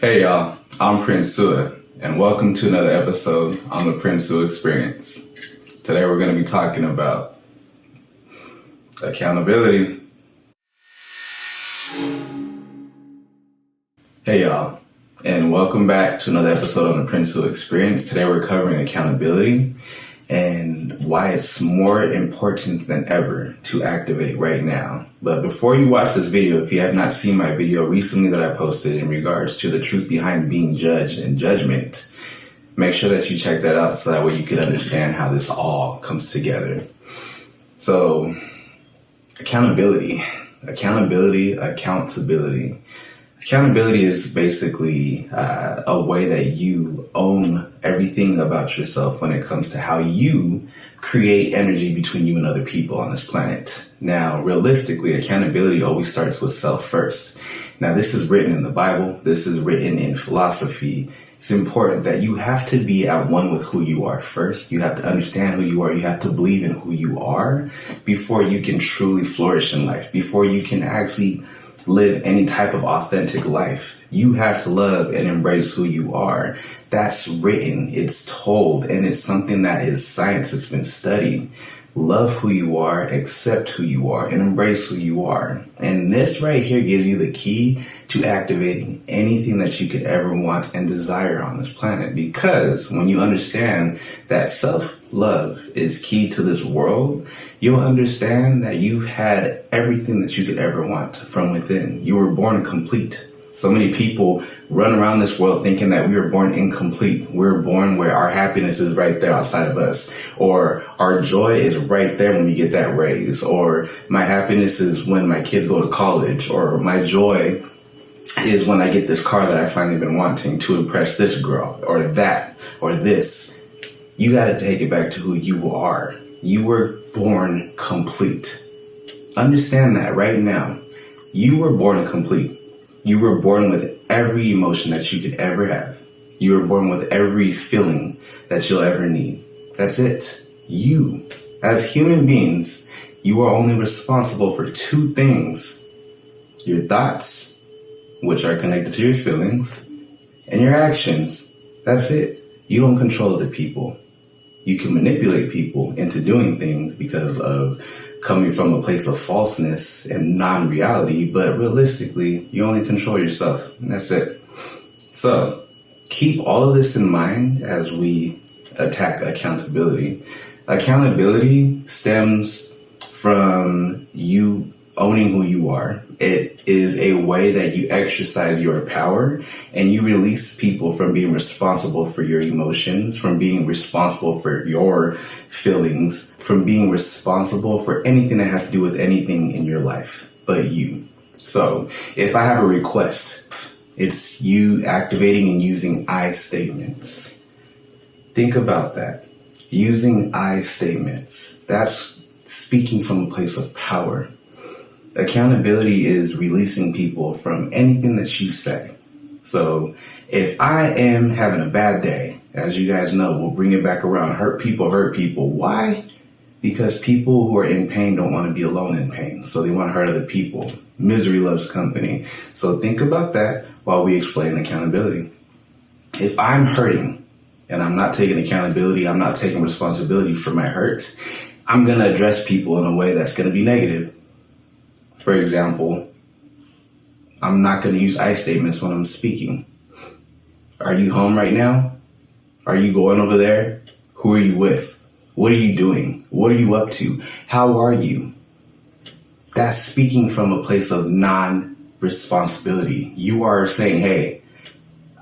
Hey y'all, I'm Prince Sua, and welcome to another episode on the Prince Sua Experience. Today we're going to be talking about accountability. Hey y'all, and welcome back to another episode on the Prince Sua Experience. Today we're covering accountability and why it's more important than ever to activate right now. But before you watch this video, if you have not seen my video recently that I posted in regards to the truth behind being judged and judgment, make sure that you check that out so that way you can understand how this all comes together. So, accountability. Accountability is basically a way that you own everything about yourself when it comes to how you create energy between you and other people on this planet. Now, realistically, accountability always starts with self first. Now, this is written in the Bible. This is written in philosophy. It's important that you have to be at one with who you are first. You have to understand who you are. You have to believe in who you are before you can truly flourish in life, before you can actually live any type of authentic life. You have to love and embrace who you are. That's written, it's told, and it's something that is science has been studied. Love who you are, accept who you are, and embrace who you are. And this right here gives you the key to activating anything that you could ever want and desire on this planet. Because when you understand that self-love is key to this world, you'll understand that you've had everything that you could ever want from within. You were born complete. So many people run around this world thinking that we were born incomplete. We're born where our happiness is right there outside of us, or our joy is right there when we get that raise, or my happiness is when my kids go to college, or my joy is when I get this car that I've finally been wanting to impress this girl, or that, or this. You got to take it back to who you are. You were born complete. Understand that right now. You were born complete. You were born with every emotion that you could ever have. You were born with every feeling that you'll ever need. That's it. You, as human beings, you are only responsible for two things: your thoughts, which are connected to your feelings, and your actions. That's it. You don't control other people. You can manipulate people into doing things because of coming from a place of falseness and non-reality, but realistically, you only control yourself, and that's it. So, keep all of this in mind as we attack accountability. Accountability stems from you owning who you are. It is a way that you exercise your power and you release people from being responsible for your emotions, from being responsible for your feelings, from being responsible for anything that has to do with anything in your life but you. So if I have a request, it's you activating and using I statements. Think about that. Using I statements. That's speaking from a place of power. Accountability is releasing people from anything that you say. So if I am having a bad day, as you guys know, we'll bring it back around. Hurt people. Why? Because people who are in pain don't want to be alone in pain. So they want to hurt other people. Misery loves company. So think about that while we explain accountability. If I'm hurting and I'm not taking accountability, I'm not taking responsibility for my hurts, I'm going to address people in a way that's going to be negative. For example, I'm not going to use I statements when I'm speaking. Are you home right now? Are you going over there? Who are you with? What are you doing? What are you up to? How are you? That's speaking from a place of non-responsibility. You are saying, hey,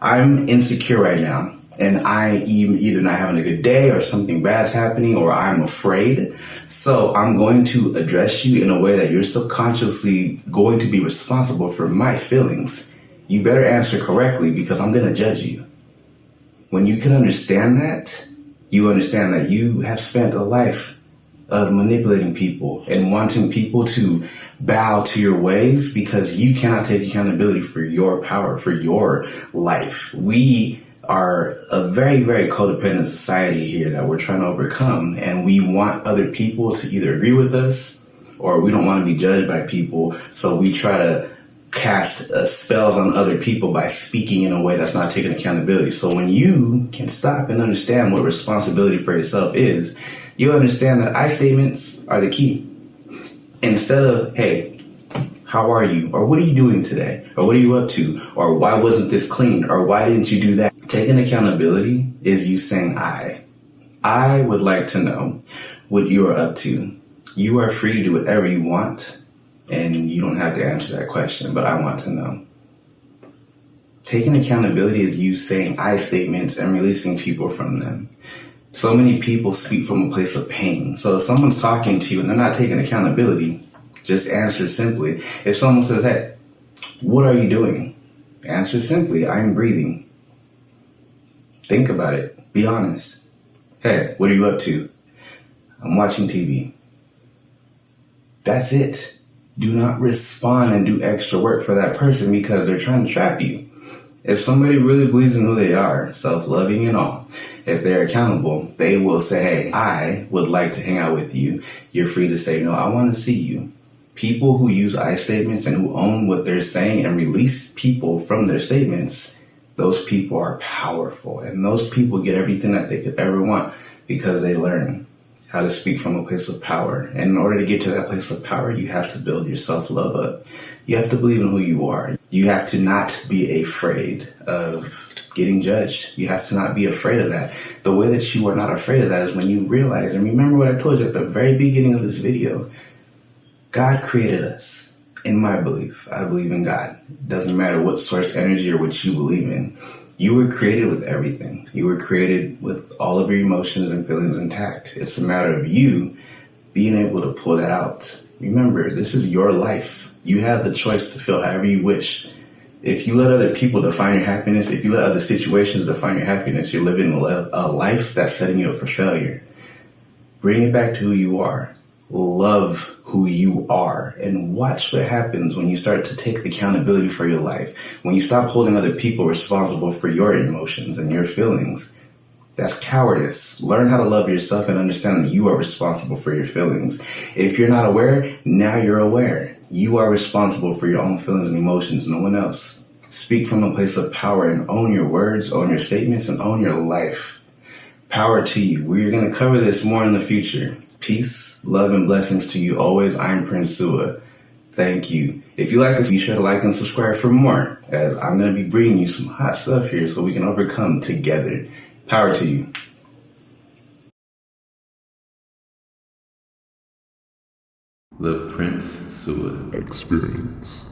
I'm insecure right now, and I'm either not having a good day or something bad's happening, or I'm afraid. So I'm going to address you in a way that you're subconsciously going to be responsible for my feelings. You better answer correctly because I'm going to judge you. When you can understand that, you understand that you have spent a life of manipulating people and wanting people to bow to your ways because you cannot take accountability for your power, for your life. We are a very, very codependent society here that we're trying to overcome, and we want other people to either agree with us or we don't want to be judged by people, so we try to cast spells on other people by speaking in a way that's not taking accountability. So when you can stop and understand what responsibility for yourself is, you understand that I statements are the key. Instead of, hey, how are you? Or what are you doing today? Or what are you up to? Or why wasn't this clean? Or why didn't you do that? Taking accountability is you saying I would like to know what you are up to. You are free to do whatever you want, and you don't have to answer that question, but I want to know. Taking accountability is you saying I statements and releasing people from them. So many people speak from a place of pain. So if someone's talking to you and they're not taking accountability, just answer simply. If someone says, hey, what are you doing? Answer simply, I'm breathing. Think about it. Be honest. Hey, what are you up to? I'm watching TV. That's it. Do not respond and do extra work for that person because they're trying to trap you. If somebody really believes in who they are, self-loving and all, if they're accountable, they will say, hey, I would like to hang out with you. You're free to say, no, I want to see you. People who use I statements and who own what they're saying and release people from their statements, those people are powerful, and those people get everything that they could ever want because they learn how to speak from a place of power. And in order to get to that place of power, you have to build your self-love up. You have to believe in who you are. You have to not be afraid of getting judged. You have to not be afraid of that. The way that you are not afraid of that is when you realize, and remember what I told you at the very beginning of this video, God created us. In my belief, I believe in God. It doesn't matter what source energy or what you believe in. You were created with everything. You were created with all of your emotions and feelings intact. It's a matter of you being able to pull that out. Remember, this is your life. You have the choice to feel however you wish. If you let other people define your happiness, if you let other situations define your happiness, you're living a life that's setting you up for failure. Bring it back to who you are. Love who you are and watch what happens when you start to take accountability for your life. When you stop holding other people responsible for your emotions and your feelings. That's cowardice. Learn how to love yourself and understand that you are responsible for your feelings. If you're not aware, now you're aware. You are responsible for your own feelings and emotions, no one else. Speak from a place of power and own your words, own your statements, and own your life. Power to you. We're going to cover this more in the future. Peace, love, and blessings to you always. I'm Prince Sua. Thank you. If you like this, be sure to like and subscribe for more, as I'm going to be bringing you some hot stuff here so we can overcome together. Power to you. The Prince Sua Experience.